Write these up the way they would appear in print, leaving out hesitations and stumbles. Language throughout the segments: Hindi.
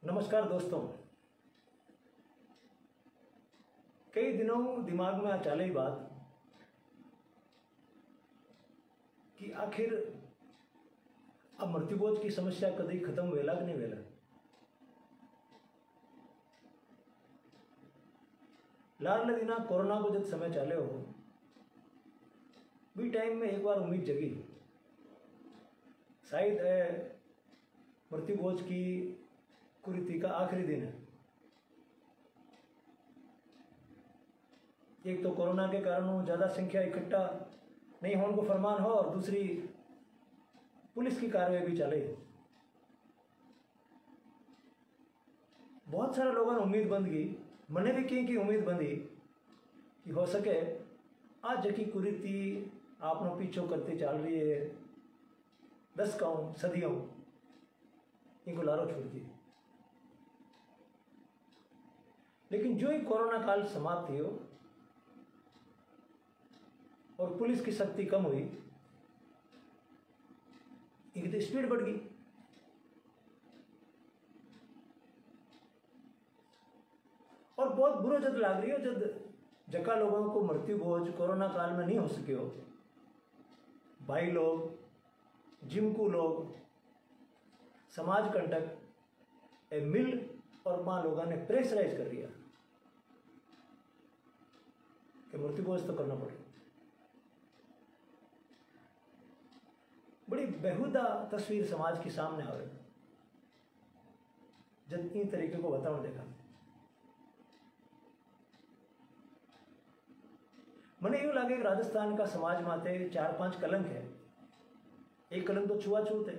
नमस्कार दोस्तों। कई दिनों दिमाग में चल रही बात कि आखिर अब मृत्युबोध की समस्या कभी खत्म वेला कि नहीं वेला। लाल दिना कोरोना को जब समय चले हो भी टाइम में एक बार उम्मीद जगी शायद मृत्युबोध की कुरीति का आखिरी दिन है। एक तो कोरोना के कारण ज़्यादा संख्या इकट्ठा नहीं होने को फरमान हो और दूसरी पुलिस की कार्रवाई भी चले। बहुत सारे लोगों ने उम्मीद बंद की, मैंने भी की उम्मीद बंदी कि हो सके आज की कुरीति आपने पीछो करते चल रही है 10 सदियों इनको लारो छोड़ दी। लेकिन जो ही कोरोना काल समाप्त हो और पुलिस की शक्ति कम हुई, इनकी तो स्पीड बढ़ गई। और बहुत बुरा जद लाग रही हो जब जका लोगों को मृत्यु बोझ कोरोना काल में नहीं हो सके हो। भाई लोग, जिमकू लोग, समाज कंटक मिल और मां लोगों ने प्रेशराइज कर दिया कि मृत्युबोझ तो करना पड़ेगा। बड़ी बेहुदा तस्वीर समाज के सामने आवे जब इन तरीके को बताओ देखा। मने यूं लगे कि राजस्थान का समाज माते 4-5 कलंक है। एक कलंक तो छुआछूत है,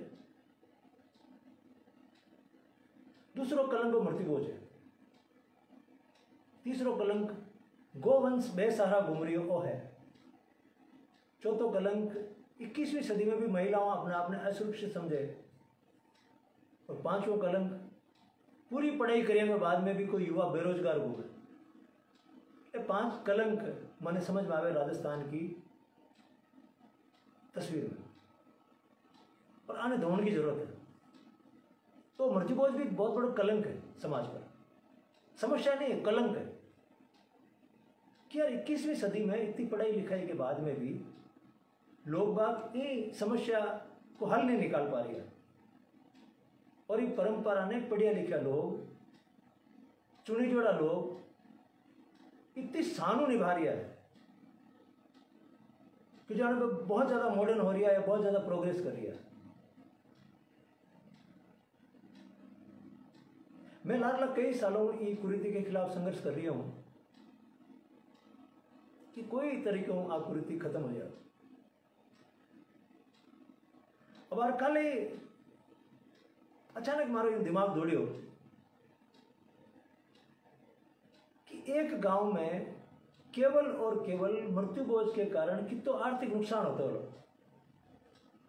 दूसरो कलंक मृत्युबोझ है, तीसरो कलंक गोवंश बेसहारा घुमरियो है, चौथो कलंक 21वीं सदी में भी महिलाओं अपने आप ने असुरक्षित समझे, और 5वां कलंक पूरी पढ़ाई करने के बाद में भी कोई युवा बेरोजगार हो गए। ये 5 कलंक मैंने समझ में आवे राजस्थान की तस्वीर में, और आने धोने की जरूरत है। तो मृत्युबोझ भी बहुत बड़ा कलंक है समाज पर। समस्या नहीं है, कलंक है कि यार 21वीं सदी में इतनी पढ़ाई लिखाई के बाद में भी लोग बाग ये समस्या को हल नहीं निकाल पा रही है। और ये परंपरा ने पढ़िया लिखा लोग, चुनी जोड़ा लोग इतनी सानू निभा रही है कि जाने पे बहुत ज्यादा मॉडर्न हो रही है, बहुत ज्यादा प्रोग्रेस कर रही है। मैं लागला कई सालों ये कुरीति के खिलाफ संघर्ष कर रही हूं कि कोई तरीकों आ कुरीति खत्म हो जाए। अब कल अचानक मारो यूं दिमाग दौड़ियो कि एक गांव में केवल और केवल मृत्युबोझ के कारण कितो आर्थिक नुकसान होता है।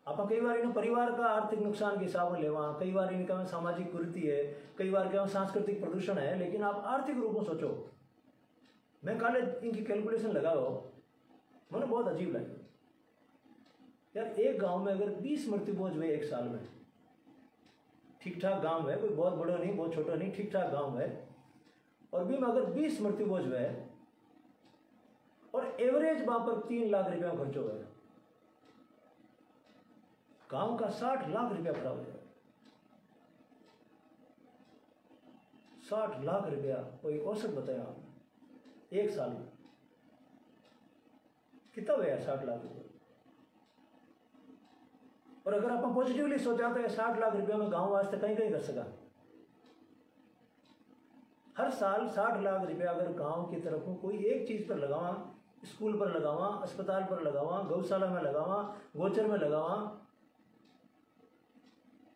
आप कई बार इन परिवार का आर्थिक नुकसान के हिसाब में लेवा, कई बार इनका सामाजिक कुरीति है, कई बार क्या सांस्कृतिक प्रदूषण है, लेकिन आप आर्थिक रूप में सोचो। मैं कल इनकी कैलकुलेशन लगाओ, मैंने बहुत अजीब लगी यार। एक गांव में अगर 20 मृत्युबोझ हुए एक साल में, ठीक ठाक गांव है, कोई बहुत बड़ा नहीं बहुत छोटा नहीं, ठीक ठाक गांव है, और भी में अगर 20 मृत्युबोझ हुए और एवरेज वहां पर 3 लाख रुपया खर्च हो गया, गांव का 60 लाख रुपया खराब हो जाएगा। 60 लाख रुपया कोई औसत बताया आपने एक साल में कितना हुआ? 60 लाख रुपया। और अगर आप पॉजिटिवली सोचा तो 60 लाख रुपया में गांव वास्ते कहीं कहीं कर सका। हर साल 60 लाख रुपया अगर गांव की तरफ कोई एक चीज पर लगावा, स्कूल पर लगावा, अस्पताल पर लगावा, गौशाला में लगावा, गोचर में लगावा,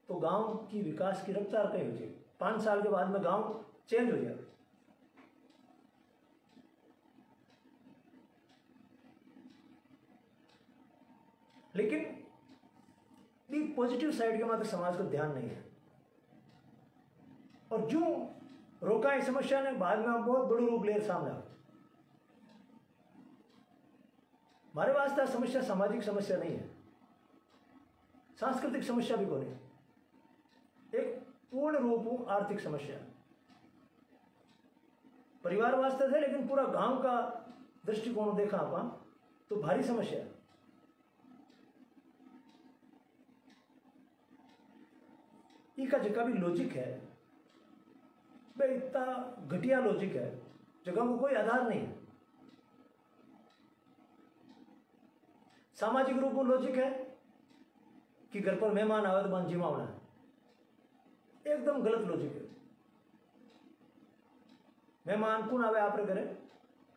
तो गांव की विकास की रफ्तार कहीं हो जाए। 5 साल के बाद में गांव चेंज हो जाए। लेकिन पॉजिटिव साइड के मात्र समाज को ध्यान नहीं है, और जो रोका इस समस्या ने बाद में बहुत बड़ो रूप ले सामने आ। हमारे वास्ते समस्या सामाजिक समस्या नहीं है, सांस्कृतिक समस्या भी कोनी। एक पूर्ण रूप आर्थिक समस्या। परिवार वास्ते थे लेकिन पूरा गांव का दृष्टिकोण देखा आप तो भारी समस्या। इसका जगह भी लॉजिक है भाई, इतना घटिया लॉजिक है जगह को कोई आधार नहीं है। सामाजिक रूप में लॉजिक है कि घर पर मेहमान आवे तो मान जिमावना है, एकदम गलत लॉजिक है। मेहमान कौन आवे आपरे घरे,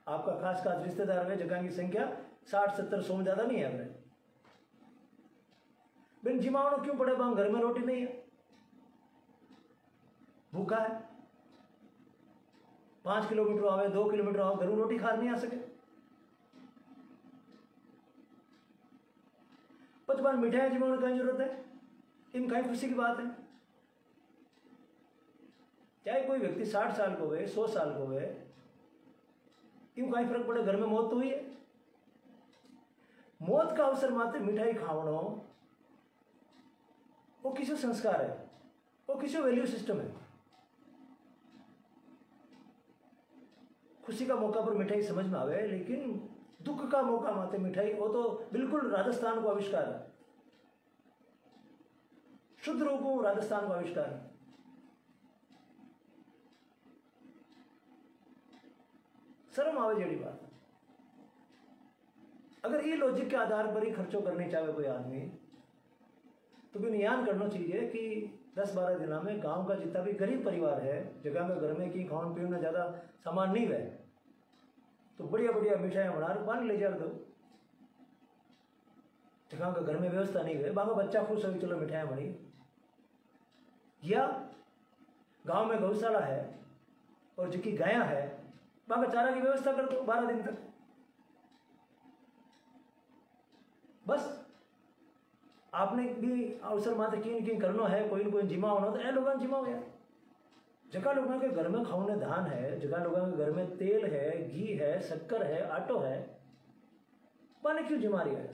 आपका खास खास रिश्तेदार में जगह की संख्या 60-70-100 ज्यादा नहीं है अपने। बिन जिमावनो क्यों पड़े, घर में रोटी नहीं है, भूखा है, 5 किलोमीटर आवे 2 किलोमीटर आओ, घर में रोटी खा नहीं आ सके। 55 मिठाई जिमावने की जरूरत है, इन कहीं खुशी की बात है। चाहे कोई व्यक्ति 60 साल को हुए 100 साल को हुए, क्यों कहीं फर्क पड़े, घर में मौत तो हुई है। मौत का अवसर मात्र मिठाई खावनो वो किसी संस्कार है, वो किसी वैल्यू सिस्टम है। खुशी का मौका पर मिठाई समझ में आवे, लेकिन दुख का मौका माते मिठाई, वो तो बिल्कुल राजस्थान को आविष्कार है, शुद्ध रूप राजस्थान को आविष्कार है। शर्म आवे जेड़ी बात। अगर ये लॉजिक के आधार पर ही खर्चो करनी चाहे कोई आदमी, तो भी नियान करना चाहिए कि 10-12 दिन में गांव का जितना भी गरीब परिवार है, जगह में घर में की खान पीने में ज्यादा सामान नहीं है, तो बढ़िया बढ़िया मिठाइयां बना पानी ले जा दो। जगह का घर में व्यवस्था नहीं है, बाबा बच्चा खुश हो चलो मिठाइयां बनी। या गांव में गौशाला है और जिसकी गाया है, बाबा चारा की व्यवस्था कर दो 12 दिन तक। बस आपने भी अवसर मात्र किन करना है, कोई न कोई जिमा होना, तो ए लोगों जिमा हो यार। जगह लोगों के घर में खाने धान है, जगह लोगों के घर में तेल है, घी है, शक्कर है, आटो है, माने क्यों जिमा रही है।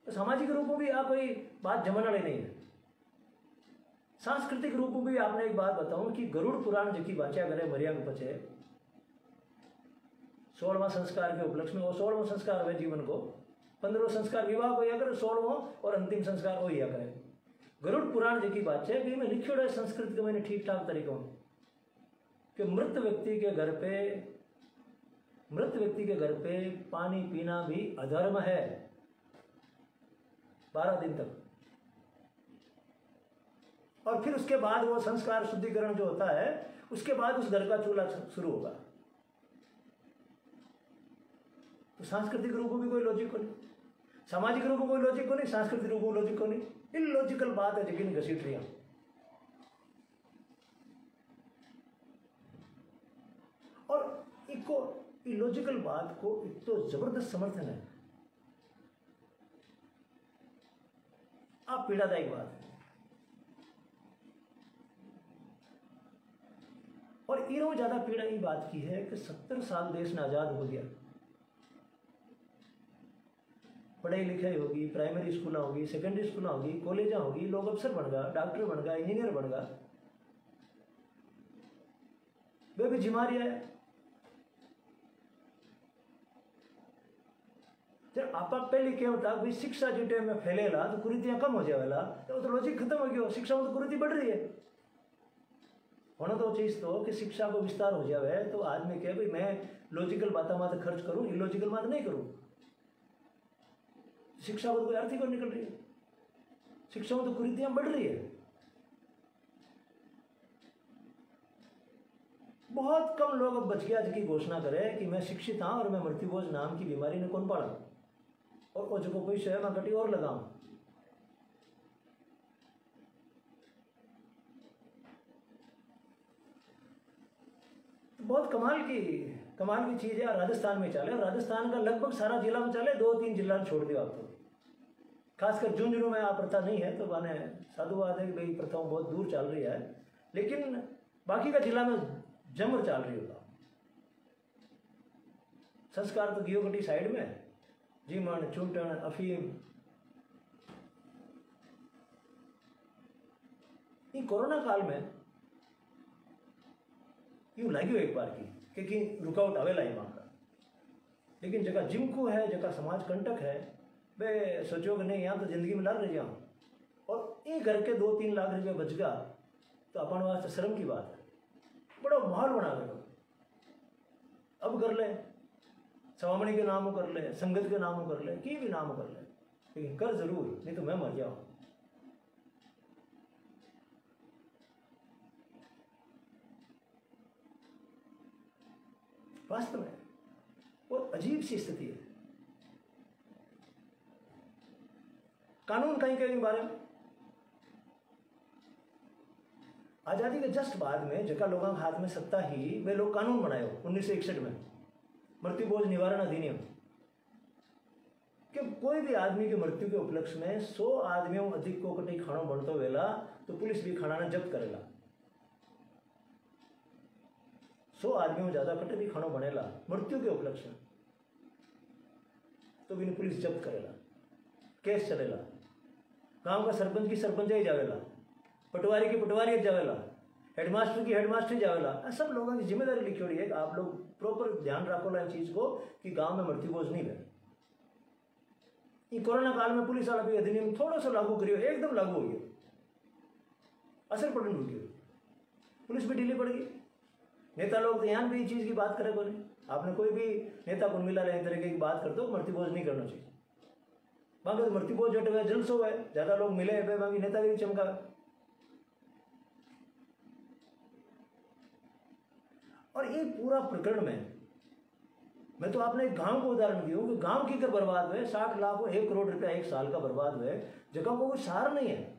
तो सामाजिक रूप में भी आप कोई बात जमन वाली नहीं है। सांस्कृतिक रूप में भी आपने एक बात बताऊं कि गरुड़ पुराण जबकि बाचा करे मरिया के पचे 16वां संस्कार के उपलक्ष्य में, वो 16वां संस्कार है जीवन को, 15वां संस्कार विवाह को या करे, 16वां और अंतिम संस्कार हो या करे। गरुड़ पुराण जबकि बाचा है कि मैं लिखियोड़ है संस्कृत के मैंने ठीक ठाक तरीकों कि मृत व्यक्ति के घर पे पानी पीना भी अधर्म है 12 दिन तक। और फिर उसके बाद वो संस्कार शुद्धिकरण जो होता है, उसके बाद उस घर का चूल्हा शुरू होगा। तो सांस्कृतिक रूप में भी कोई लॉजिक को नहीं, सामाजिक रूप में कोई लॉजिक को नहीं, सांस्कृतिक रूप में लॉजिक को नहीं। इलॉजिकल बात है लेकिन घसीट रही। और इको इलॉजिकल बात को एक तो जबरदस्त समर्थन है, आप पीड़ादायक बात है। और इनो ज्यादा पीड़ा ये बात की है कि 70 साल देश ने आजाद हो गया, पढ़ाई लिखाई होगी, प्राइमरी स्कूल होगी, सेकेंडरी स्कूल होगी, कॉलेज होगी, लोग अफसर बन गया, डॉक्टर बन गया, इंजीनियर बन गया, वे भी जिम्मेदारी है। जब आप पहले क्या होता भाई शिक्षा जो टाइम में फैलेला तो कुरीतियां कम हो जाएगा, तो लॉजिक खत्म हो गया, शिक्षा में तो कुरीति बढ़ रही है। होना तो चीज तो कि शिक्षा को विस्तार हो जाए तो आदमी कहे भाई मैं लॉजिकल बात मात्र खर्च करूं, इलॉजिकल बात नहीं करूं। शिक्षा को तो कोई आर्थिक और निकल रही है, शिक्षा में तो कुरीतियां बढ़ रही है। बहुत कम लोग अब बच गया की घोषणा करें कि मैं शिक्षित हाँ और मैं मृत्युभोज नाम की बीमारी ने कौन पाड़ा और वो जो कोई शहर में कटी और लगाऊं। तो बहुत कमाल की चीज है। राजस्थान में चले, राजस्थान का लगभग सारा जिला में चले, 2-3 जिला में छोड़ दिया आपको। खासकर झुंझुनू में आप प्रथा नहीं है तो माने साधुवाद है कि भाई प्रथा बहुत दूर चल रही है, लेकिन बाकी का जिला में जमर चल रही होगा। संस्कार तो गियोगटी साइड में, जीमन चूंटन अफीम ये कोरोना काल में यूँ लग्यो एक बार की कि रुकावट आवेला है वहाँ का, लेकिन जगह जिमको है, जगह समाज कंटक है, वे सोचो कि नहीं यहाँ तो जिंदगी में लड़ रही जाऊँ, और ये घर के 2-3 लाख रुपये बच गया तो अपन वास्ते शर्म की बात है। बड़ा माहौल बना दो, अब कर ले, स्वामणी के नाम कर ले, संगत के नाम कर ले, की भी नाम कर ले, लेकिन कर जरूर, नहीं तो मैं मर जाऊँ। वास्तव में बहुत अजीब सी स्थिति है। कानून कहीं के बारे में आजादी के जस्ट बाद में जगह लोगों के हाथ में सत्ता ही वे लोग कानून बनाए 1961 में मृत्यु बोझ निवारण अधिनियम, कि कोई भी आदमी की मृत्यु के उपलक्ष्य में 100 आदमियों अधिक को कटी खाना बनतो वेला तो पुलिस भी खाना जब्त करेला। 100 आदमियों ज्यादा कटे भी खाना बनेला मृत्यु के उपलक्ष्य में तो भी पुलिस जब्त करेला, केस चलेला। गांव का सरपंच की सरपंच ही जावेला, पटवारी की पटवारी जावेला, हेडमास्टर की हेडमास्टर जावेला। सब लोगों की जिम्मेदारी लिखी हुई है। आप लोग प्रॉपर ध्यान रखो इन चीज को कि गांव में मृत्यु बोझ नहीं बने। ये कोरोना काल में पुलिस वाला भी अधिनियम थोड़ा सा लागू करियो, एकदम लागू हो गया, असर पड़ने रुकी, पुलिस भी ढीली पड़ गई। नेता लोग तो यहाँ भी चीज की बात करे बोले, आपने कोई भी नेता को मिला रहे तरीके की बात करते हो मृत्यु बोझ नहीं करना चाहिए। बाकी तो मृत्यु बोझ जट हुआ जलसो है, ज्यादा लोग मिले बाकी नेतागिरी चमका। और ये पूरा प्रकरण में मैं तो आपने एक गांव को उदाहरण दिया कि गांव की अगर बर्बाद हुए 60 लाख 1 करोड़ रुपया 1 साल का बर्बाद हुए, जगह को कोई सार नहीं है,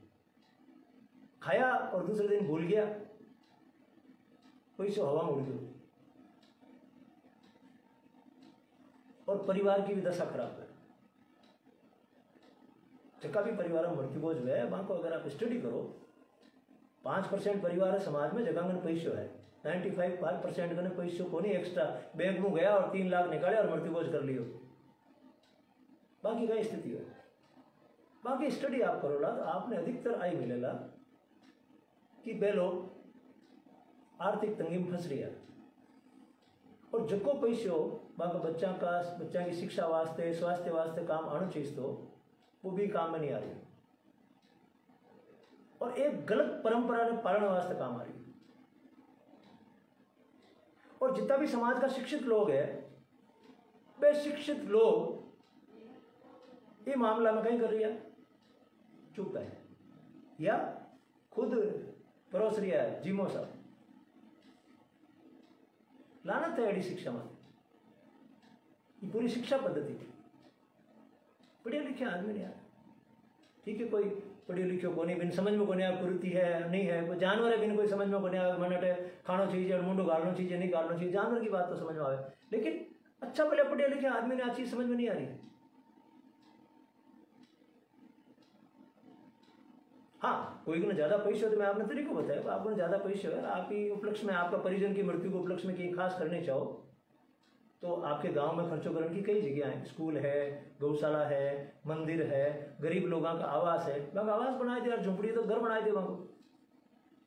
खाया और दूसरे दिन भूल गया, कोई सो हवा में उड़ गई, और परिवार की भी दशा खराब है। जगह भी परिवार में मृत्यु बोझ हुआ है वहां को अगर आप स्टडी करो 5% परिवार समाज में जगह पैसो है, 95% का पैसों को नहीं एक्स्ट्रा बैंक में गया और 3 लाख निकाले और मृत्यु बोझ कर लियो। बाकी का स्थिति है, बाकी स्टडी आप करोला तो आपने अधिकतर आई मिलेला कि वे लोग आर्थिक तंगी में फंस रही है, और जको पैसो बाकी बच्चा की शिक्षा वास्ते स्वास्थ्य वास्ते काम आना चाहिए तो वो भी काम में नहीं आ रही, और एक गलत परंपरा ने पालन वास्ते काम आ रही। और जितना भी समाज का शिक्षित लोग है वे शिक्षित लोग ये मामला में कहीं कर रही है, चुप है या खुद परोस रही है जीमो सब। लानत है एडी शिक्षा में, ये पूरी शिक्षा पद्धति थी। पढ़े लिखे आदमी नहीं आया, ठीक है, कोई पढ़े लिखे को नहीं बिन समझ में को नहीं कुरीति है नहीं है, कोई जानवर है बिन कोई समझ में को नहीं मनट है, खाना चाहिए और मुंडो गालना चाहिए नहीं गालना चाहिए, जानवर की बात तो समझ में आवे, लेकिन अच्छा भले पढ़े लिखे आदमी ने आज चीज समझ में नहीं आ रही। हाँ, कोई को ज्यादा पैसे हो तो मैं आपने तरीको बताया, आपको ज्यादा पैसे है, आपकी उपलक्ष्य में आपका परिजन की मृत्यु के उपलक्ष्य में कहीं खास करने चाहो तो आपके गांव में खर्चों करने की कई जगह हैं, स्कूल है, गौशाला है, मंदिर है, गरीब लोगों का आवास है, वहाँ आवास बनाए थे यार, झुंपड़ी तो घर बनाए थे, वहाँ को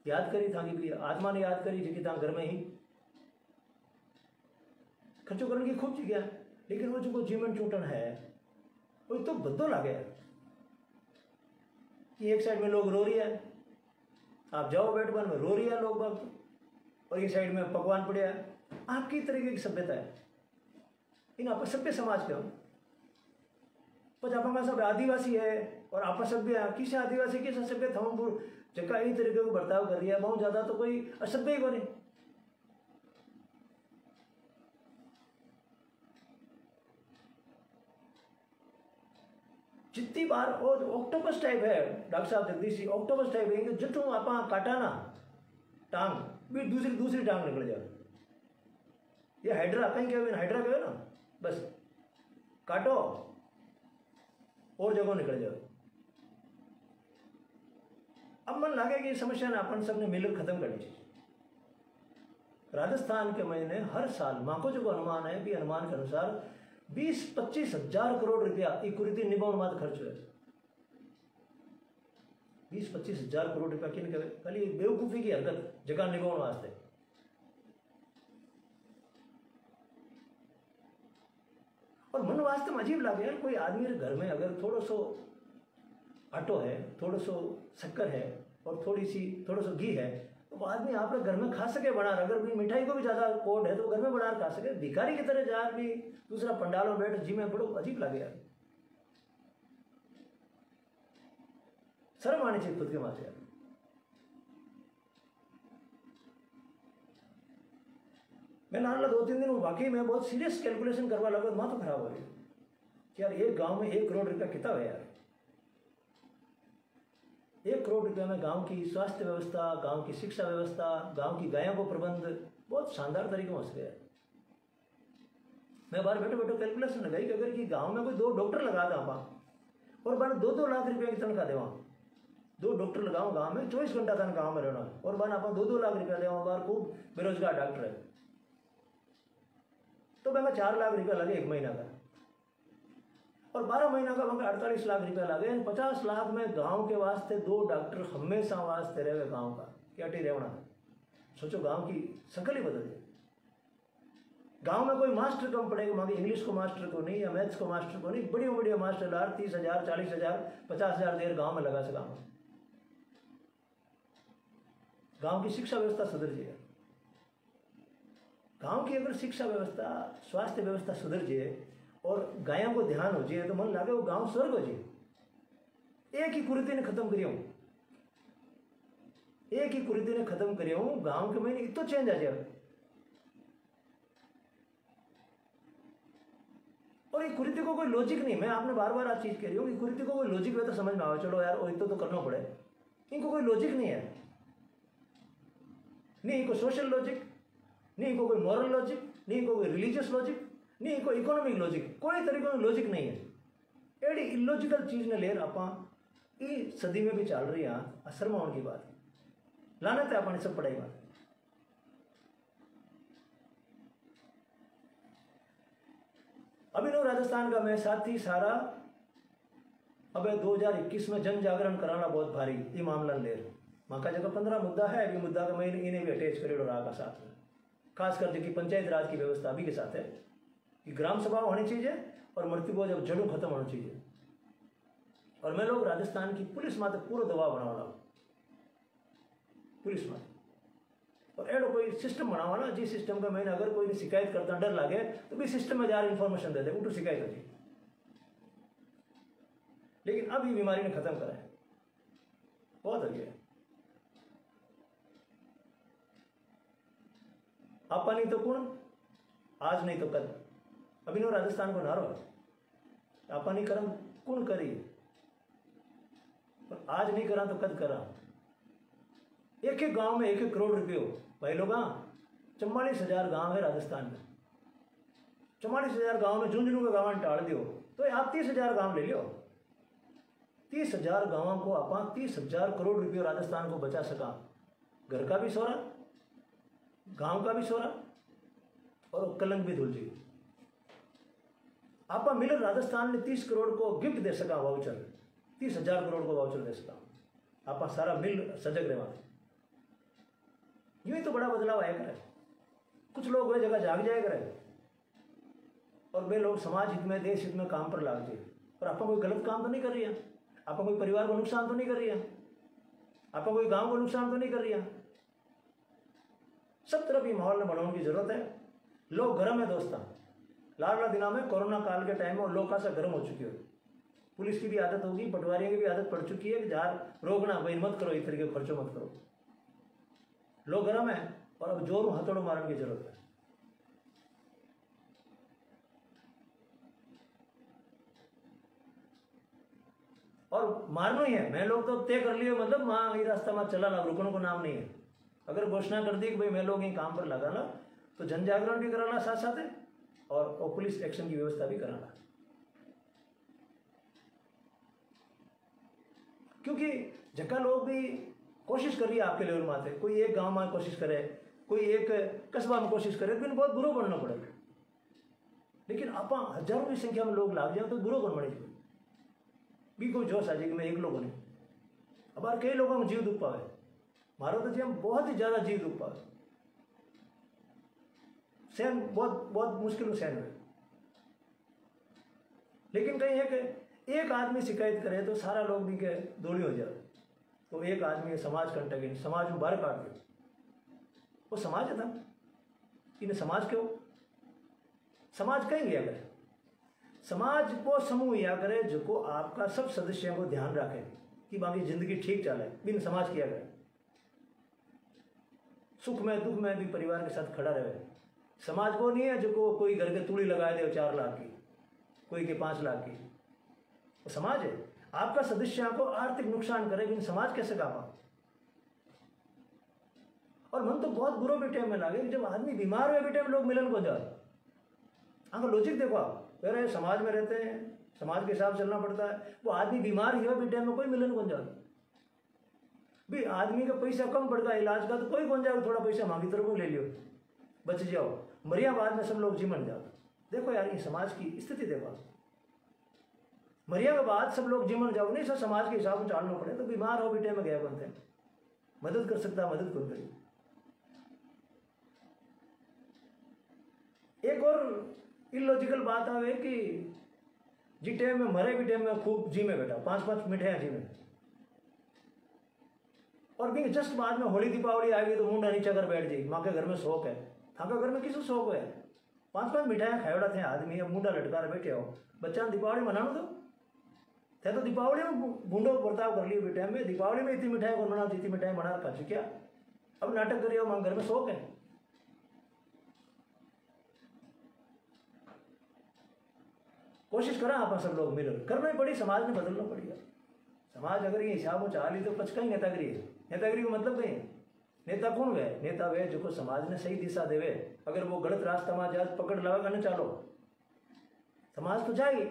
याद करी था कि आत्मा ने याद करी जी था घर में ही खर्चों करने की खूब जगह, लेकिन वो जो जीवन चूटन है वो तो बद्दो लगे कि एक साइड में लोग रो रही है, आप जाओ बैठवान में रो रही है लोग बाग, और एक साइड में पकवान पड़े है। आपकी तरीके की सभ्यता है इन आप सभ्य समाज के हम पर आप सब आदिवासी है और आप सभ्य है, किसी आदिवासी किस सभ्य था जगह यही तरीके को बर्ताव कर रही है, बहुत ज्यादा तो कोई असभ्य ही बने। जितनी बार और ऑक्टोपस टाइप है डॉक्टर साहब जगदीश जी, ऑक्टोपस टाइप है जितों आप काटा ना टांग भी दूसरी टांग निकल जाए, ये हाइड्रा कहीं क्या हाइड्रा कहो ना, बस काटो और जगह निकल जाओ। अब मन लगे कि समस्या ना अपन सबने मिलकर खत्म करनी चाहिए। राजस्थान के महीने हर साल माँ को जो अनुमान है भी अनुमान के अनुसार 20-25 हजार करोड़ रुपया कुरीति निभाव मात्र खर्च हुए, 20-25 हज़ार करोड़ रुपया किन करे खाली एक बेवकूफ़ी की हरकत जगह निभाने वास्ते। और मन वास्ते में अजीब लगे यार, कोई आदमी के घर में अगर थोड़ा सो आटो है, थोड़ा सो शक्कर है और थोड़ा सो घी है, तो वो आदमी आप घर में खा सके बना। अगर भी मिठाई को भी ज़्यादा कोड है तो घर में बना खा सके। भिखारी की तरह जा भी दूसरा पंडाल में बैठ जी में, बड़ो अजीब लगे यार। शर्म आनी चाहिए खुद के माथे यार। मैं नाला 2-3 दिन वाकई में बहुत सीरियस कैलकुलेशन करवा लगा, माँ तो खराब हो गई कि यार एक गांव में 1 करोड़ रुपया कितना है यार। 1 करोड़ रुपया में गांव की स्वास्थ्य व्यवस्था, गांव की शिक्षा व्यवस्था, गांव की गायों को प्रबंध बहुत शानदार तरीके में हो सके। मैं बाहर बैठे बैठे कैलकुलेशन लगाई कि अगर कि गांव में कोई 2 डॉक्टर लगा था वहाँ और बार 2-2 लाख रुपया की तनख्वाह देवा, 2 डॉक्टर लगाओ गांव में, 24 घंटा तन गांव में रहना और बार आप 2-2 लाख रुपया देवा, बार खूब बेरोजगार डॉक्टर है तो मैं 4 लाख रुपया लगे 1 महीना का, और 12 महीना का वहाँ 48 लाख रुपया लगे। 50 लाख में गांव के वास्ते 2 डॉक्टर हमेशा वास्ते रहे गांव का क्या रहना। सोचो गांव की शक्ल ही बदल जाए। गांव में कोई मास्टर कम पड़ेगा, वहाँ इंग्लिश को मास्टर को नहीं या मैथ्स को मास्टर को नहीं, बढ़िया बढ़िया मास्टर 30,000 40,000 50,000 देर गाँव में लगा सका। गाँव की शिक्षा व्यवस्था सुधर जाए। गांव की अगर शिक्षा व्यवस्था, स्वास्थ्य व्यवस्था सुधर जाए और गायों को ध्यान हो जाए तो मन लगे वो गांव स्वर्ग हो जाए। एक ही कुरीति ने खत्म करियो, एक ही कुरीति ने खत्म करियो, गांव के महीने इतना चेंज आ जाए। और ये कुरीति को कोई लॉजिक नहीं, मैं आपने बार बार आज चीज कह रही हूँ कि कुरीति को कोई लॉजिक है तो समझ में आवे, चलो यार वो इतना तो करना पड़े। इनको कोई लॉजिक नहीं है, नहीं इनको सोशल लॉजिक, नहीं इनको कोई मॉरल लॉजिक, नहीं इनको कोई रिलीजियस लॉजिक, नहीं इनको इकोनॉमिक लॉजिक, कोई तरीके का लॉजिक नहीं है। एडी इलॉजिकल चीज ने लेर आप सदी में भी चल रही है। शर्मा होने की बात लानत है अपनी सब पढ़ाई में। अभिनव राजस्थान का मैं साथी सारा अब 2021 में जन जागरण कराना बहुत भारी ये मामला लेर। माँ का जगह 15 मुद्दा है, अभी मुद्दा का मैंने इन्हें भी अटैच करे रहा का साथ में, खासकर जो कि पंचायत राज की व्यवस्था अभी के साथ है कि ग्राम सभा होनी चाहिए और मृत्यु को जब जड़ों खत्म होना चाहिए। और मैं लोग राजस्थान की पुलिस माते पूरा दबाव बनाना, पुलिस माते और एडो कोई सिस्टम बनावाना जिस सिस्टम का मैंने अगर कोई शिकायत करता डर लगे तो भी सिस्टम में जार इन्फॉर्मेशन दे दे उठो शिकायत होती। लेकिन अब ये बीमारी ने खत्म करा है, बहुत हो गया। आपा नहीं तो कौन, आज नहीं तो कल। अभिनव राजस्थान को नारो आपा नहीं करम कौन करी, पर आज नहीं करा तो कद करा। एक एक गांव में 1-1 करोड़ रुपये हो भाई लोग। 44,000 गांव है राजस्थान में, 44,000 गांव में झुंझुनू का गांव टाल दियो तो आप 30,000 गांव ले लियो। 30,000 गांवों को आप 30,000 करोड़ रुपये राजस्थान को बचा सका। घर का भी सोरा, गांव का भी सोरा और कलंक भी धुल जी। आपा मिलर राजस्थान ने 30 करोड़ को गिफ्ट दे सका, वाउचर 30,000 करोड़ को वाउचर दे सका। आपा सारा मिल सजग रहे। यूं ही तो बड़ा बदलाव आया करे। कुछ लोग वे जगह जाग जाए करे और वे लोग समाज हित में, देश हित में काम पर लाग जाए। और आपा कोई गलत काम तो नहीं कर रही है, आपा कोई परिवार को नुकसान तो नहीं कर रही है, आपा कोई गांव को नुकसान तो नहीं कर रही है। सब तरफ ये माहौल में बनाने की जरूरत है। लोग गर्म है दोस्तों, लाडला दिना में कोरोना काल के टाइम में लोग खासा गर्म हो चुकी हो। पुलिस की भी आदत होगी, पटवारियों की भी आदत पड़ चुकी है कि जार रोकना भाई मत करो, इस तरीके खर्चो मत करो। लोग गर्म है और अब जोर हथौड़ों मारने की जरूरत है। और मारना ही है। मैं लोग तो तय कर लिए, मतलब वहां ये रास्ता में चला ना, रुकने को नाम नहीं है। अगर घोषणा कर दी कि भाई मैं लोग यही काम पर लगाना तो जन जागरण भी कराना साथ साथ है और पुलिस एक्शन की व्यवस्था भी कराना। क्योंकि जगह लोग भी कोशिश कर रही है आपके लेवल माते, कोई एक गांव में कोशिश करे, कोई एक कस्बा में कोशिश करे, तो बहुत बुरा बनना पड़ेगा। लेकिन आप हजारों की संख्या में लोग लाग जाए तो बुरा कौन बने भी कोई जोश आ जाए कि मैं एक लोगों ने अब कई लोगों में जीव दुख पावे, मारो तो जी बहुत ही ज्यादा जीव दुख पावे, सहन बहुत बहुत मुश्किल में सहन है। लेकिन कहीं है कि एक आदमी शिकायत करे तो सारा लोग भी के दौड़ी हो जाए, तो एक आदमी समाज कंटक समाज में बाहर काट दे, वो समाज है था, इन्हें समाज क्यों, समाज कहीं गया करे, समाज को समूह या करे जो आपका सब सदस्यों को ध्यान रखे कि बाकी जिंदगी ठीक चले, बिन समाज किया करे, सुख में दुख में भी परिवार के साथ खड़ा रहे। समाज को नहीं है जो कोई घर के तूड़ी लगा दे 4 लाख की, कोई के 5 लाख की, वो समाज है। आपका सदस्यों को आर्थिक नुकसान करे बिन समाज कैसे कापा। और मन तो बहुत बुरो भी टाइम में लगे, जब आदमी बीमार हुए भी टाइम लोग मिलन को जाए, आपका लॉजिक देखो आप, अरे समाज में रहते हैं, समाज के हिसाब चलना पड़ता है, वो आदमी बीमार ही हो भी टाइम में कोई मिलन कौन जाए भी, आदमी का पैसा कम पड़ गया इलाज का तो कोई कौन जाए, थोड़ा पैसा मांगी तरफ ले लियो बच जाओ, मरिया बाद में सब लोग जीवन जाओ। देखो यार ये समाज की स्थिति देखो, मरिया के बाद सब लोग जीवन जाओ, नहीं सब समाज के हिसाब से चलना पड़े, तो बीमार हो भी टाइम में गया बनते मदद कर सकता, मदद कौन करी। एक और इलॉजिकल बात आवे कि जी टाइम में मरे भी टाइम में खूब जी में बैठा 5-5 मिठाइयाँ जी में, और भी जस्ट बाद में होली दीपावली आ गई तो मुंडा नीचा कर बैठ जाएगी, माँ के घर में शौक है, थाका घर में किसी शौक है, 5-5 मिठाइयाँ खायोड़ा थे आदमी, अब मुंडा लटका बैठे हो, बच्चा दीपावली मनानो थे तो दीपावली में बूंदो बर्ताव कर लिए बेटे, में दीपावली में इतनी मिठाई को मना, इतनी मिठाई बना खा क्या, अब नाटक करिए माँ घर में शौक है। कोशिश करा आप सब लोग मिलकर, करना ही पड़ी, समाज में बदलना पड़ेगा। समाज अगर ये हिसाब में चाली तो पचका ही नेतागिरी है, नेतागिरी का मतलब नहीं, नेता कौन गए, नेता वे जो समाज ने सही दिशा देवे, अगर वो गलत रास्ता में जा पकड़ लावेगा न चालो समाज तो जाएगी,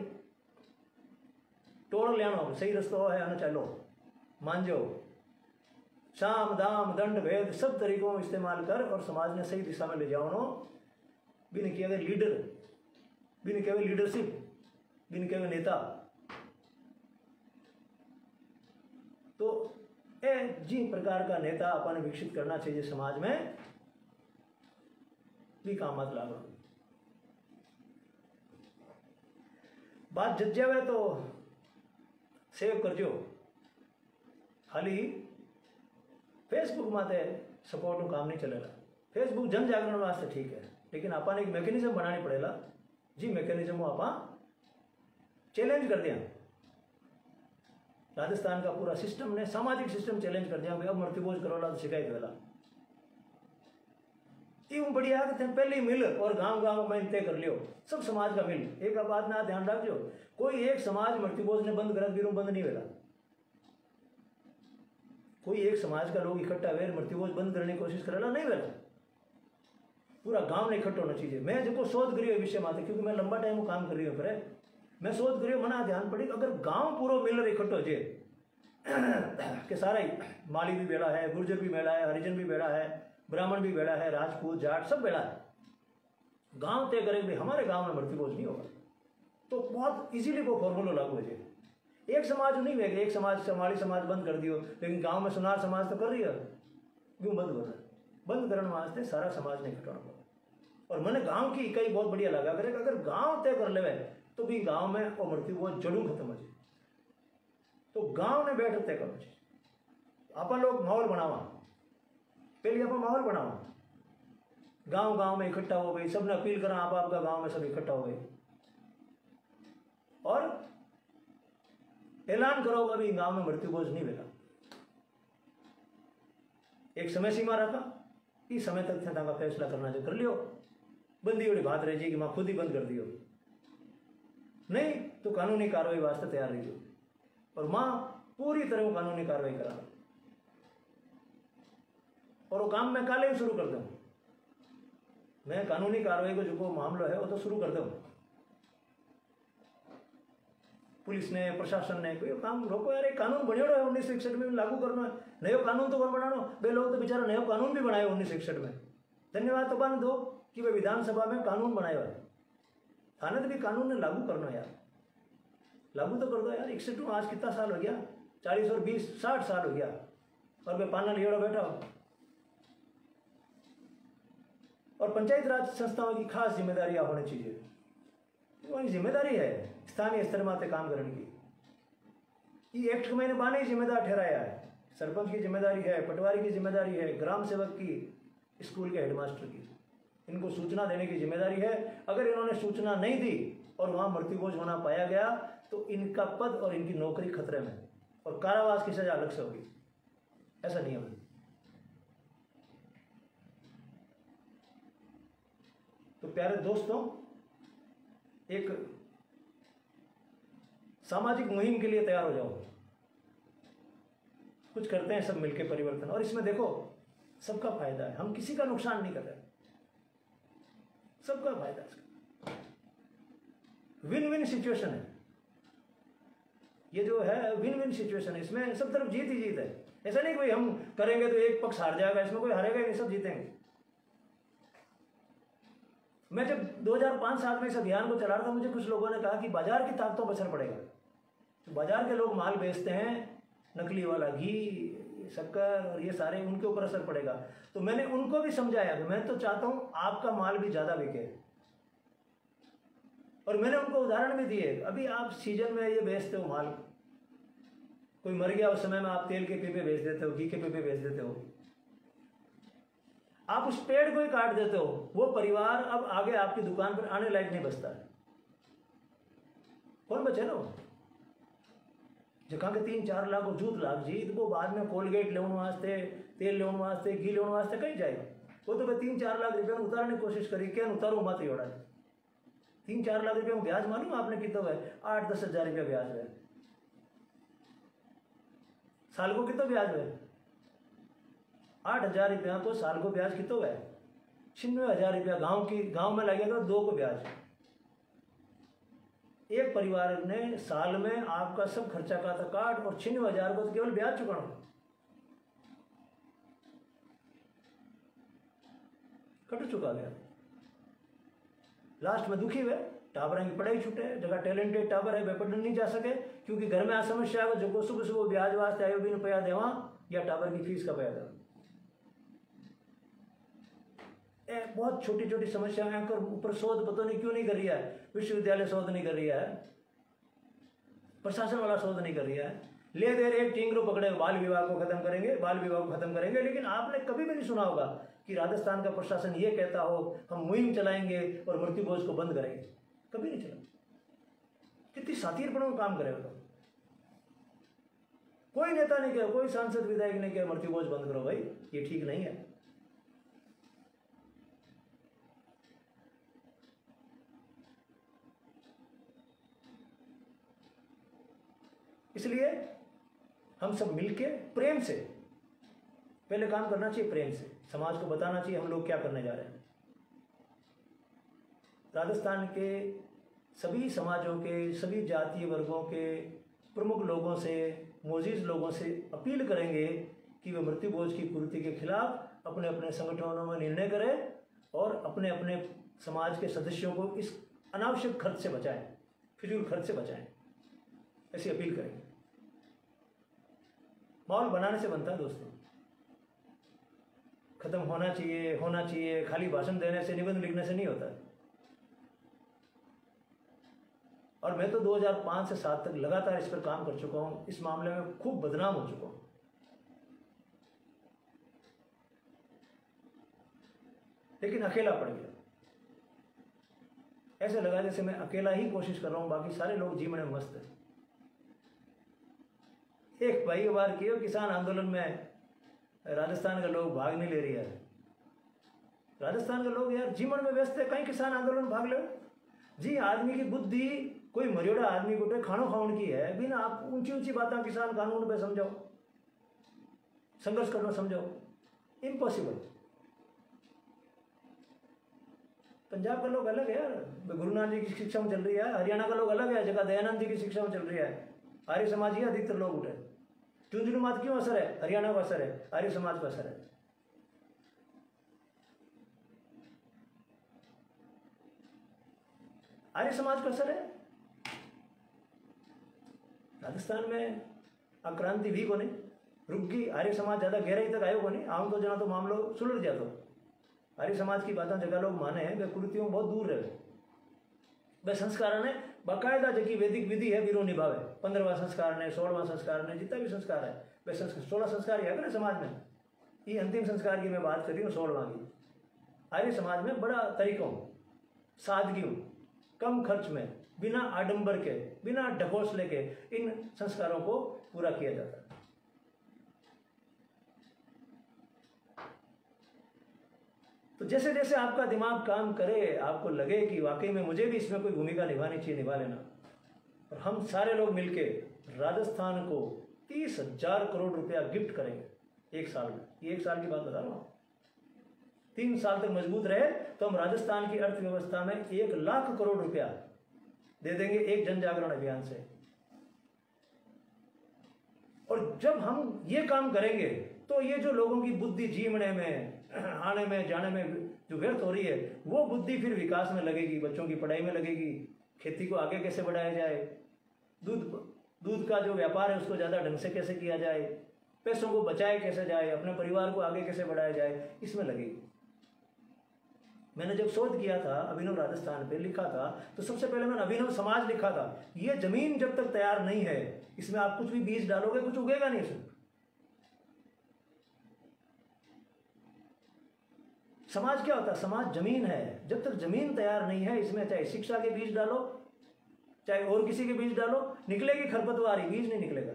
टोड़ लेना सही रास्ता है न चलो, मान जाओ, साम दाम दंड भेद सब तरीकों में इस्तेमाल कर और समाज ने सही दिशा में ले जाओ नो, बिन केवल लीडर, बिन केवल लीडरशिप, बिन केवल नेता, तो ए जिन प्रकार का नेता अपन विकसित करना चाहिए समाज में भी काम मत लागो। बात जज जावे तो सेव करजो, खाली फेसबुक माते सपोर्ट नु काम नहीं चलेगा, फेसबुक जन जागरण वास्ते ठीक है, लेकिन अपन एक मैकेनिज्म बनानी पड़ेगा, जी मैकेनिज्म को अपन चैलेंज कर दिया, राजस्थान का पूरा सिस्टम ने सामाजिक सिस्टम चैलेंज कर दिया, अब मृत्युभोज करोला तो शिकायत वेला यूं बढ़िया थे पहले मिल और गांव गांव में तय कर लियो, सब समाज का मिल। एक बात ना ध्यान रखो, कोई एक समाज मृत्युभोज ने बंद कर बिरू बंद नहीं वेला, कोई एक समाज का लोग इकट्ठा वे मृत्युभोज बंद करने की कोशिश करेला नहीं वेला, पूरा गांव ने इकट्ठा होना चाहिए। मैं जो शोध करी विषय माते, क्योंकि मैं लंबा टाइम काम कर रही हूँ, पर मैं शोध करी मना ध्यान पड़ी, अगर गांव पूरा मिलकर इकट्ठो जे कि सारा ही माली भी बेड़ा है, गुर्जर भी बेड़ा है, हरिजन भी बेड़ा है, ब्राह्मण भी बेड़ा है, राजपूत जाट सब बेड़ा है, गांव तय करे भाई हमारे गांव में मृत्युभोज नहीं होगा, तो बहुत इजीली वो फॉर्मूला लागू हो जाए। एक समाज नहीं वेगे, एक समाज माली समाज बंद कर दियो, लेकिन गांव में सुनार समाज तो कर रही है, क्यों बंद हो रहा है, बंद करने वास्ते सारा समाज ने इकट्ठा होना। और मैंने गांव की इकाई बहुत बढ़िया लगा करे, अगर गांव तय कर ले तो भी गांव में वो मृत्युभोज जड़ू खत्म हो जाए, तो गांव ने बैठ तय करना चाहिए। अपन लोग माहौल बनावा, पहले अपन माहौल बनावा, गांव गांव में इकट्ठा हो गई, सबने अपील करा, आप आपका गांव में सब इकट्ठा हो गए और ऐलान करो अभी गांव में मृत्युभोज नहीं मिला, एक समय सीमा रखा, इस समय तक थे का फैसला करना जो कर लियो, बंदी वाली बात रह जाएगी, मां खुद ही बंद कर दियो, नहीं तो कानूनी कार्रवाई वास्ते तैयार रहियो, और मां पूरी तरह कानूनी कार्रवाई करा, और वो काम मैं काले ही शुरू कर दूं, मैं कानूनी कार्रवाई को जो मामला है वो तो शुरू कर दूं, पुलिस ने प्रशासन ने कोई काम रोको यार, एक कानून बनियो है 1961 में लागू करना है, नयो कानून तो कौन बनानो, बे लोग तो बेचारा नयो कानून भी बनाए 1961 में, धन्यवाद तो बन दो कि वे विधानसभा में कानून बनाया है, थाने भी कानून ने लागू करना यार, लागू तो कर दो यार। 61 में आज कितना साल हो गया, 40 और 20 60 साल हो गया और वे पाना लियोड़ा बैठा हो। और पंचायत राज संस्थाओं की खास जिम्मेदारियां होनी चाहिए। वही जिम्मेदारी है स्थानीय स्तर माते काम करने की। ये एक्ट को मैंने बाने ही जिम्मेदार ठहराया है। सरपंच की जिम्मेदारी है, पटवारी की जिम्मेदारी है, ग्राम सेवक की, स्कूल के हेडमास्टर की। इनको सूचना देने की जिम्मेदारी है। अगर इन्होंने सूचना नहीं दी और वहां मृत्युभोज होना पाया गया तो इनका पद और इनकी नौकरी खतरे में और कारावास की सजा अलग से होगी। ऐसा नियम है। तो प्यारे दोस्तों, एक सामाजिक मुहिम के लिए तैयार हो जाओ। कुछ करते हैं सब मिलकर परिवर्तन, और इसमें देखो सबका फायदा है। हम किसी का नुकसान नहीं कर रहे, सबका फायदा है। विन विन सिचुएशन है ये जो है, विन विन सिचुएशन है। इसमें सब तरफ जीत ही जीत है। ऐसा नहीं कोई हम करेंगे तो एक पक्ष हार जाएगा, इसमें कोई हारेगा ही नहीं, सब जीतेंगे। मैं जब 2005-7 में इस अभियान को चला रहा था, मुझे कुछ लोगों ने कहा कि बाजार की ताकतों पर असर पड़ेगा। तो बाजार के लोग माल बेचते हैं, नकली वाला घी, शक्कर और ये सारे, उनके ऊपर असर पड़ेगा। तो मैंने उनको भी समझाया कि मैं तो चाहता हूं आपका माल भी ज्यादा बिके, और मैंने उनको उदाहरण भी दिए। अभी आप सीजन में ये बेचते हो माल, कोई मर गया उस समय में आप तेल के पीपे बेच देते हो, घी के पीपे बेच देते हो, आप उस पेड़ को ही काट देते हो, वो परिवार अब आगे आपकी दुकान पर आने लायक नहीं बचता है। कौन बचे ना वो जगह के 3-4 लाख जूत लाग जी, वो बाद में कोलगेट लेने वास्ते, तेल लेने वास्ते, घी लेने वास्ते कहीं जाएगा। वो तो 3-4 लाख रुपये में उतारने की कोशिश करी, क्या उतारू मत योड़ा। 3-4 लाख रुपये में ब्याज मालूम आपने कितना है? 8-10 हज़ार रुपया ब्याज है। साल को कितना ब्याज है? 8,000 रुपया को साल को ब्याज कितना है? 96,000 रुपया। गांव में लगेगा 2 को ब्याज। एक परिवार ने साल में आपका सब खर्चा का था काट, और 96,000 को तो केवल ब्याज चुकाना। कट चुका गया। लास्ट में दुखी हुए, टाबरा की पढ़ाई छूटे, जगह टैलेंटेड टाबर है वे पढ़ने नहीं जा सके, क्योंकि घर में आ समस्या है जो सुबह सुबह ब्याज वास्ते आयो भी पैया देवा या टाबर की फीस का पैया देवा। बहुत छोटी छोटी समस्या है। ऊपर शोध पता नहीं क्यों नहीं कर रही है, विश्वविद्यालय शोध नहीं कर रही है, प्रशासन वाला शोध नहीं कर रही है। ले दे रहे टिंगरो पकड़े, बाल विवाह को खत्म करेंगे, बाल विवाह को खत्म करेंगे। लेकिन आपने कभी भी नहीं सुना होगा कि राजस्थान का प्रशासन ये कहता हो हम मुहिम चलाएंगे और मृत्युभोज को बंद करेंगे। कभी नहीं चला। कितनी सातीरपणों में काम करेगा। कोई नेता नहीं किया, कोई सांसद विधायक ने किया मृत्युभोज बंद करो भाई, ये ठीक नहीं है। इसलिए हम सब मिलके प्रेम से पहले काम करना चाहिए। प्रेम से समाज को बताना चाहिए हम लोग क्या करने जा रहे हैं। राजस्थान के सभी समाजों के, सभी जातीय वर्गों के प्रमुख लोगों से, मोजीज लोगों से अपील करेंगे कि वे मृत्युभोज की पूर्ति के खिलाफ अपने अपने संगठनों में निर्णय करें और अपने अपने समाज के सदस्यों को इस अनावश्यक खर्च से बचाएं, फिजूल खर्च से बचाएं। ऐसी अपील करेंगे। माहौल बनाने से बनता है दोस्तों। खत्म होना चाहिए, खाली भाषण देने से, निबंध लिखने से नहीं होता है। और मैं तो 2005 से 7 तक लगातार इस पर काम कर चुका हूं। इस मामले में खूब बदनाम हो चुका हूं। लेकिन अकेला पड़ गया। ऐसे लगा जैसे मैं अकेला ही कोशिश कर रहा हूं, बाकी सारे लोग जीवन में मस्त है। एक भाई बार किया किसान आंदोलन में राजस्थान के लोग भाग नहीं ले रही है। राजस्थान के लोग यार जीवन में व्यस्त है, कहीं किसान आंदोलन भाग ले जी। आदमी की बुद्धि कोई मरियोड़ा आदमी को खानो खाउन की है, बिना आप ऊंची ऊंची बातें किसान कानून पे समझाओ, संघर्ष करना समझाओ, इम्पॉसिबल। पंजाब का लोग अलग है यार, गुरु नानक जी की शिक्षा में चल रही है। हरियाणा का लोग अलग है, जगह दयानंद जी की शिक्षा में चल रही है। आर्य समाज ही अधिकतर लोग उठे। झुंझुनू मात क्यों असर है? हरियाणा का असर है, आर्य समाज का असर है। आर्य समाज का असर है। राजस्थान में आ क्रांति भी को नहीं रुक गई। आर्य समाज ज़्यादा गहराई तक आयो को नहीं। आम तो जना तो मामलो सुलझ जातो। आर्य समाज की बातें जगह लोग माने वे कुरीतियों बहुत दूर रहे। वे संस्कार ने बाकायदा जबकि वैदिक विधि है बीरो निभावे। 15वां संस्कार ने 16वां संस्कार ने जितना भी संस्कार है वे 16 संस्कार ही है ना समाज में। ये अंतिम संस्कार की मैं बात कर रही हूँ 16वां की। आर्य समाज में बड़ा तरीकों सादगियों कम खर्च में बिना आडंबर के बिना ढकोसले के इन संस्कारों को पूरा किया जाता है। तो जैसे जैसे आपका दिमाग काम करे आपको लगे कि वाकई में मुझे भी इसमें कोई भूमिका निभानी चाहिए, निभा लेना। और हम सारे लोग मिलके राजस्थान को 30,000 करोड़ रुपया गिफ्ट करेंगे 1 साल में। ये 1 साल की बात बता रहा हूँ। 3 साल तक मजबूत रहे तो हम राजस्थान की अर्थव्यवस्था में 1 लाख करोड़ रुपया दे देंगे एक जन जागरण अभियान से। और जब हम ये काम करेंगे तो ये जो लोगों की बुद्धि जीवने में आने में जाने में जो व्यर्थ हो रही है वो बुद्धि फिर विकास में लगेगी, बच्चों की पढ़ाई में लगेगी, खेती को आगे कैसे बढ़ाया जाए, दूध का जो व्यापार है उसको ज़्यादा ढंग से कैसे किया जाए, पैसों को बचाए कैसे जाए, अपने परिवार को आगे कैसे बढ़ाया जाए, इसमें लगेगी। मैंने जब शोध किया था अभिनव राजस्थान पे लिखा था तो सबसे पहले मैंने अभिनव समाज लिखा था। ये जमीन जब तक तैयार नहीं है इसमें आप कुछ भी बीज डालोगे कुछ उगेगा नहीं इसमें। समाज क्या होता है? समाज जमीन है। जब तक जमीन तैयार नहीं है इसमें चाहे शिक्षा के बीज डालो चाहे और किसी के बीज डालो निकलेगी खरपतवार ही, बीज नहीं निकलेगा।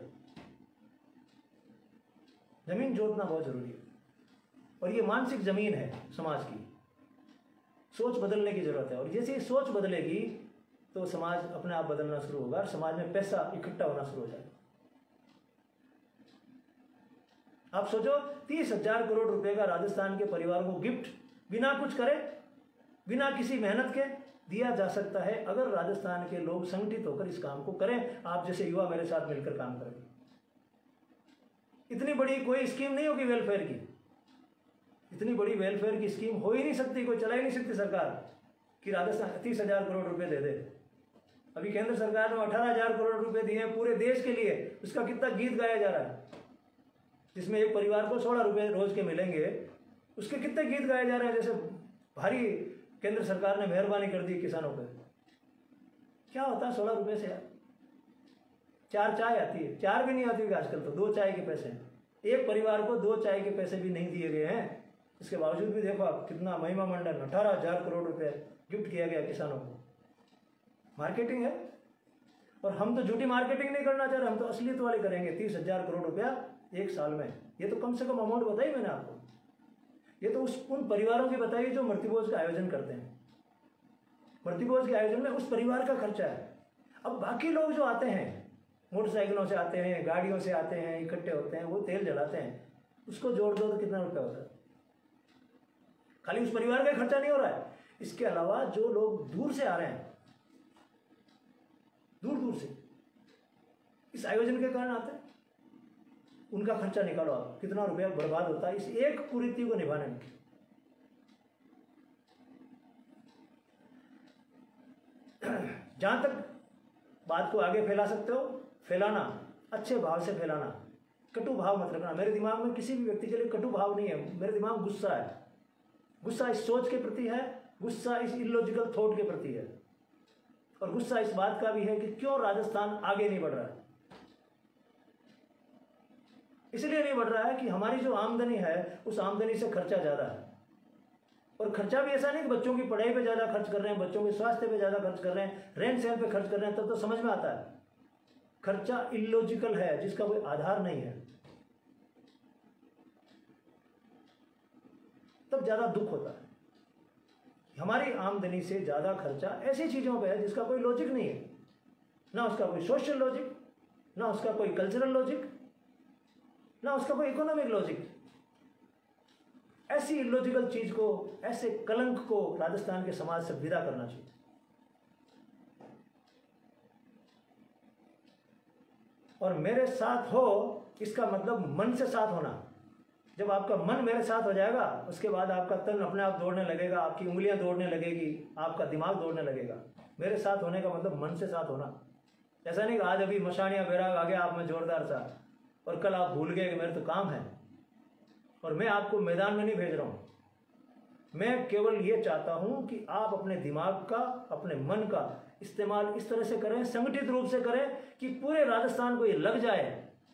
जमीन जोतना बहुत जरूरी है। और ये मानसिक जमीन है समाज की। सोच बदलने की जरूरत है और जैसे ही सोच बदलेगी तो समाज अपने आप बदलना शुरू होगा और समाज में पैसा इकट्ठा होना शुरू हो जाएगा। आप सोचो 30,000 करोड़ रुपए का राजस्थान के परिवार को गिफ्ट बिना कुछ करे बिना किसी मेहनत के दिया जा सकता है अगर राजस्थान के लोग संगठित होकर इस काम को करें। आप जैसे युवा मेरे साथ मिलकर काम करेंगे। इतनी बड़ी कोई स्कीम नहीं होगी वेलफेयर की, इतनी बड़ी वेलफेयर की स्कीम हो ही नहीं सकती, कोई चला ही नहीं सकती सरकार कि राजस्थान 30,000 करोड़ रुपए दे दे। अभी केंद्र सरकार ने 18,000 करोड़ रुपए दिए हैं पूरे देश के लिए। उसका कितना गीत गाया जा रहा है जिसमें एक परिवार को 16 रुपए रोज के मिलेंगे, उसके कितने गीत गाए जा रहे हैं जैसे भारी केंद्र सरकार ने मेहरबानी कर दी किसानों पर। क्या होता है 16 रुपए से यार? 4 चाय आती है, 4 भी नहीं आती है आजकल तो 2 चाय के पैसे हैं। एक परिवार को 2 चाय के पैसे भी नहीं दिए गए हैं। इसके बावजूद भी देखो आप कितना महिमा मंडल 18,000 करोड़ रुपए गिफ्ट किया गया किसानों को। मार्केटिंग है। और हम तो झूठी मार्केटिंग नहीं करना चाह रहे, हम तो असलियत वाली करेंगे। 30,000 करोड़ रुपया 1 साल में, ये तो कम से कम अमाउंट बताई मैंने आपको। ये तो उन परिवारों की बताइए जो मृत्युभोज का आयोजन करते हैं। मृत्युभोज के आयोजन में उस परिवार का खर्चा है। अब बाकी लोग जो आते हैं मोटरसाइकिलों से आते हैं, गाड़ियों से आते हैं, इकट्ठे होते हैं, वो तेल जलाते हैं, उसको जोड़ दो तो कितना रुपया होता है? खाली उस परिवार का खर्चा नहीं हो रहा है, इसके अलावा जो लोग दूर से आ रहे हैं, दूर दूर से इस आयोजन के कारण आते हैं, उनका खर्चा निकालो आप, कितना रुपया बर्बाद होता है इस एक कुरीति को निभाने में। जहां तक बात को आगे फैला सकते हो फैलाना, अच्छे भाव से फैलाना, कटु भाव मत रखना। मेरे दिमाग में किसी भी व्यक्ति के लिए कटु भाव नहीं है। मेरे दिमाग गुस्सा है। गुस्सा इस सोच के प्रति है, गुस्सा इस इलॉजिकल थॉट के प्रति है, और गुस्सा इस बात का भी है कि क्यों राजस्थान आगे नहीं बढ़ रहा है। इसलिए नहीं बढ़ रहा है कि हमारी जो आमदनी है उस आमदनी से खर्चा ज़्यादा है। और खर्चा भी ऐसा नहीं कि बच्चों की पढ़ाई पे ज़्यादा खर्च कर रहे हैं, बच्चों के स्वास्थ्य पे ज़्यादा खर्च कर रहे हैं, रेंट सेल पे खर्च कर रहे हैं, तब तो समझ में आता है। खर्चा इलॉजिकल है जिसका कोई आधार नहीं है, तब ज़्यादा दुख होता है। हमारी आमदनी से ज़्यादा खर्चा ऐसी चीज़ों पे है जिसका कोई लॉजिक नहीं है, ना उसका कोई सोशल लॉजिक, ना उसका कोई कल्चरल लॉजिक, ना उसका कोई इकोनॉमिक लॉजिक। ऐसी इलॉजिकल चीज को, ऐसे कलंक को राजस्थान के समाज से विदा करना चाहिए। और मेरे साथ हो इसका मतलब मन से साथ होना। जब आपका मन मेरे साथ हो जाएगा उसके बाद आपका तन अपने आप दौड़ने लगेगा, आपकी उंगलियां दौड़ने लगेगी, आपका दिमाग दौड़ने लगेगा। मेरे साथ होने का मतलब मन से साथ होना। ऐसा नहीं कि आज अभी मशानिया बैराग आ गया आप में जोरदार सा, और कल आप भूल गए कि मेरे तो काम है और मैं आपको मैदान में नहीं भेज रहा हूँ। मैं केवल ये चाहता हूँ कि आप अपने दिमाग का, अपने मन का इस्तेमाल इस तरह से करें, संगठित रूप से करें कि पूरे राजस्थान को ये लग जाए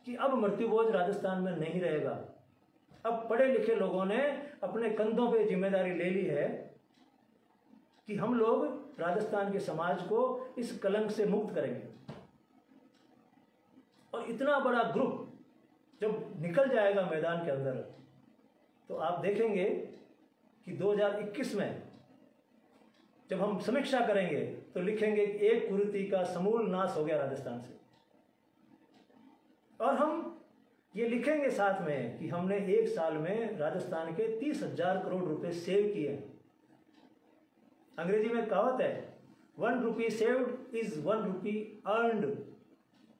कि अब मृत्युभोज राजस्थान में नहीं रहेगा। अब पढ़े लिखे लोगों ने अपने कंधों पे जिम्मेदारी ले ली है कि हम लोग राजस्थान के समाज को इस कलंक से मुक्त करेंगे। और इतना बड़ा ग्रुप जब निकल जाएगा मैदान के अंदर तो आप देखेंगे कि 2021 में जब हम समीक्षा करेंगे तो लिखेंगे कि एक कुरीति का समूल नाश हो गया राजस्थान से। और हम ये लिखेंगे साथ में कि हमने एक साल में राजस्थान के 30,000 करोड़ रुपए सेव किए। अंग्रेजी में कहावत है, 1 रुपी सेव्ड इज 1 रुपी अर्नड।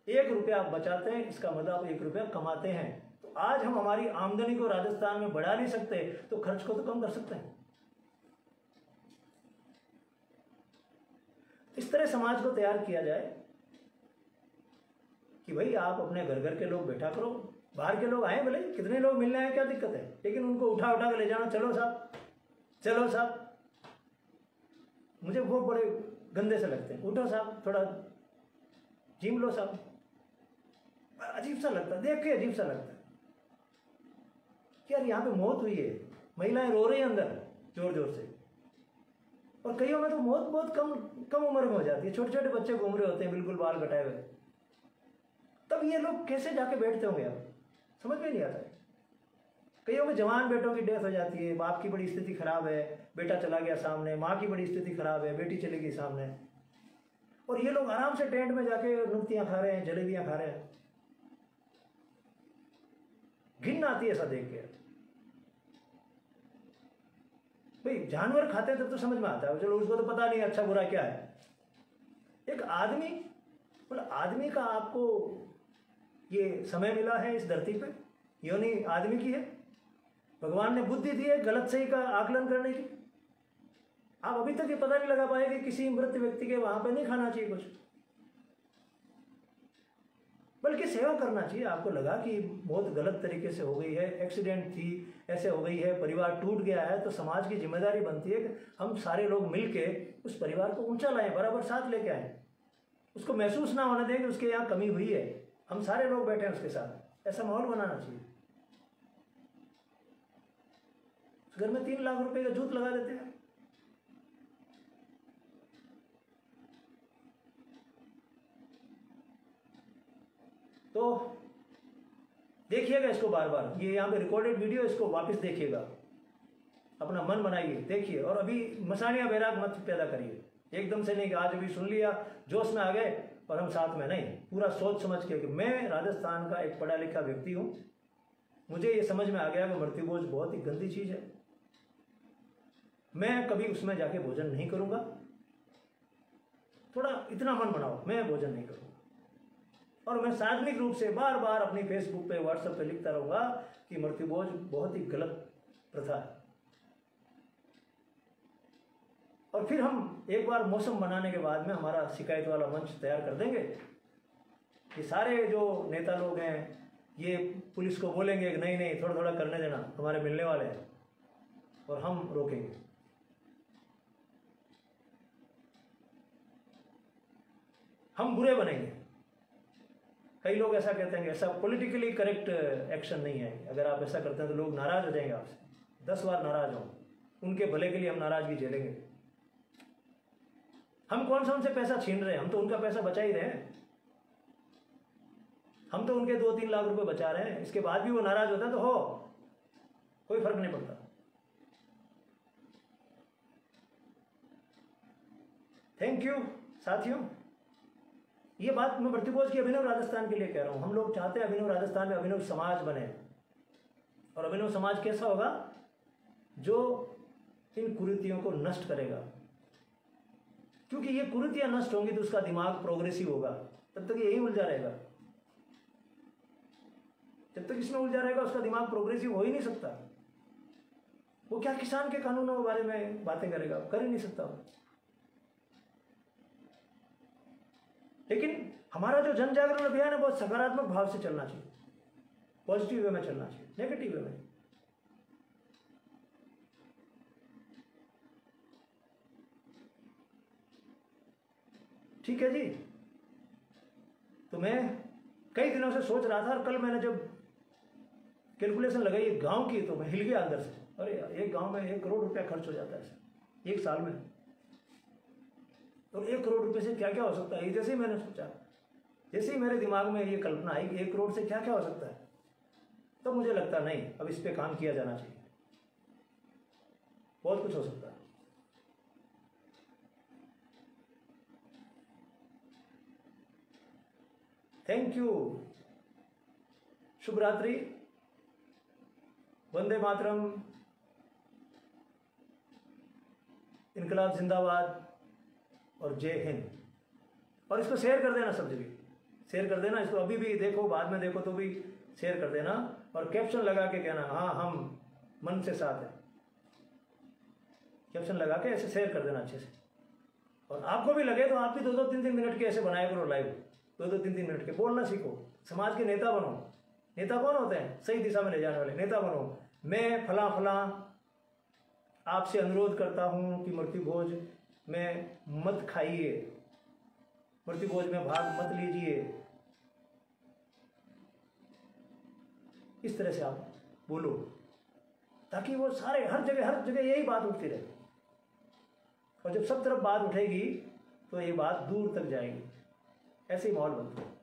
1 रुपया आप बचाते हैं, इसका मतलब आप 1 रुपया कमाते हैं। तो आज हम हमारी आमदनी को राजस्थान में बढ़ा नहीं सकते तो खर्च को तो कम कर सकते हैं। इस तरह समाज को तैयार किया जाए कि भाई आप अपने घर घर के लोग बैठा करो, बाहर के लोग आए, भले कितने लोग मिलने आए, क्या दिक्कत है, लेकिन उनको उठा उठा कर ले जाना, चलो साहब, चलो साहब। मुझे वो बड़े गंदे से लगते हैं, उठो साहब, थोड़ा जिम लो साहब। अजीब सा लगता है, देख के अजीब सा लगता है कि यार यहाँ पे मौत हुई है, महिलाएं रो रही हैं अंदर जोर जोर से, और कईयों में तो मौत बहुत कम उम्र में हो जाती है। छोटे छोटे बच्चे घूम रहे होते हैं बिल्कुल बाल कटाए हुए। तब ये लोग कैसे जाके बैठते होंगे, आप समझ में नहीं आता है। कईयों में जवान बेटों की डेथ हो जाती है, बाप की बड़ी स्थिति खराब है, बेटा चला गया सामने, माँ की बड़ी स्थिति खराब है, बेटी चली गई सामने, और ये लोग आराम से टेंट में जाके नुक्तियां खा रहे हैं, जलेबियां खा रहे हैं। घिन आती है ऐसा देख के। भाई जानवर खाते हैं तब तो समझ में आता है, चलो उसको तो पता नहीं अच्छा बुरा क्या है। एक आदमी, मतलब आदमी का आपको ये समय मिला है इस धरती पे, योनि आदमी की है, भगवान ने बुद्धि दी है गलत सही का आकलन करने की। आप अभी तक ये पता नहीं लगा पाए कि किसी मृत व्यक्ति के वहां पे नहीं खाना चाहिए कुछ, बल्कि सेवा करना चाहिए। आपको लगा कि बहुत गलत तरीके से हो गई है, एक्सीडेंट थी, ऐसे हो गई है, परिवार टूट गया है, तो समाज की जिम्मेदारी बनती है कि हम सारे लोग मिलके उस परिवार को ऊंचा लाएं, बराबर साथ लेके आए, उसको महसूस ना होने दें कि उसके यहाँ कमी हुई है, हम सारे लोग बैठे हैं उसके साथ। ऐसा माहौल बनाना चाहिए। घर में 3 लाख रुपए का जूत लगा देते हैं। तो देखिएगा इसको बार बार, ये यहाँ पे रिकॉर्डेड वीडियो, इसको वापस देखिएगा, अपना मन बनाइए, देखिए। और अभी मसानिया बैराग मत पैदा करिए एकदम से, नहीं कि आज अभी सुन लिया जोश में आ गए और हम साथ में नहीं। पूरा सोच समझ के कि मैं राजस्थान का एक पढ़ा लिखा व्यक्ति हूँ, मुझे ये समझ में आ गया कि मृत्युभोज बहुत ही गंदी चीज है, मैं कभी उसमें जाके भोजन नहीं करूंगा। थोड़ा इतना मन बनाओ, मैं भोजन नहीं करूंगा। और मैं सार्वजनिक रूप से बार बार अपनी फेसबुक पे, व्हाट्सएप पे लिखता रहूंगा कि मृत्युभोज बहुत ही गलत प्रथा है। और फिर हम एक बार मौसम बनाने के बाद में हमारा शिकायत वाला मंच तैयार कर देंगे। ये सारे जो नेता लोग हैं ये पुलिस को बोलेंगे कि नहीं नहीं, थोड़ा थोड़ा करने देना, हमारे मिलने वाले हैं, और हम रोकेंगे। हम बुरे बनेंगे। कई लोग ऐसा कहते हैं कि ऐसा पॉलिटिकली करेक्ट एक्शन नहीं है, अगर आप ऐसा करते हैं तो लोग नाराज हो जाएंगे आपसे, 10 बार नाराज हों, उनके भले के लिए हम नाराजगी झेलेंगे। हम कौन सा उनसे पैसा छीन रहे हैं, हम तो उनका पैसा बचा ही रहे हैं, हम तो उनके 2-3 लाख रुपए बचा रहे हैं। इसके बाद भी वो नाराज होता है तो हो, कोई फर्क नहीं पड़ता। थैंक यू साथियों। ये बात मैं मृत्युभोज की अभिनव राजस्थान के लिए कह रहा हूं। हम लोग चाहते हैं अभिनव राजस्थान में अभिनव समाज बने, और अभिनव समाज कैसा होगा, जो इन कुरीतियों को नष्ट करेगा। क्योंकि ये कुरीतियां नष्ट होंगी तो उसका दिमाग प्रोग्रेसिव होगा। तब तक यही उलझा रहेगा, जब तक इसमें उलझा रहेगा उसका दिमाग प्रोग्रेसिव हो ही नहीं सकता। वो क्या किसान के कानूनों के बारे में बातें करेगा, कर ही नहीं सकता। लेकिन हमारा जो जन जागरण अभियान है बहुत सकारात्मक भाव से चलना चाहिए। पॉजिटिव वे में चलना चाहिए, नेगेटिव वे में। ठीक है जी। तो मैं कई दिनों से सोच रहा था, और कल मैंने जब कैलकुलेशन लगाई गांव की तो मैं हिल गया अंदर से। अरे यार, एक गांव में 1 करोड़ रुपया खर्च हो जाता है एक साल में, और 1 करोड़ रुपये से क्या क्या हो सकता है। जैसे ही मैंने सोचा, जैसे ही मेरे दिमाग में ये कल्पना आई कि 1 करोड़ से क्या क्या हो सकता है, तो मुझे लगता नहीं, अब इस पे काम किया जाना चाहिए, बहुत कुछ हो सकता है। थैंक यू, शुभ रात्रि, वंदे मातरम, इनकलाब जिंदाबाद और जय हिंद। और इसको शेयर कर देना, सब जगह शेयर कर देना इसको, अभी भी देखो बाद में देखो तो भी शेयर कर देना, और कैप्शन लगा के कहना हाँ हम मन से साथ हैं, कैप्शन लगा के ऐसे शेयर कर देना अच्छे से। और आपको भी लगे तो आप भी 2-2, 3-3 मिनट के ऐसे बनाया करो लाइव, 2-2, 3-3 मिनट के बोलना सीखो, समाज के नेता बनो। नेता कौन होते हैं? सही दिशा में ले जाने वाले नेता बनो। मैं फला फला आपसे अनुरोध करता हूं कि मृत्यु भोज में मत खाइए, मृत्यु भोज में भाग मत लीजिए, इस तरह से आप बोलो, ताकि वो सारे हर जगह यही बात उठती रहे। और जब सब तरफ बात उठेगी तो ये बात दूर तक जाएगी, ऐसे ही माहौल बनता है।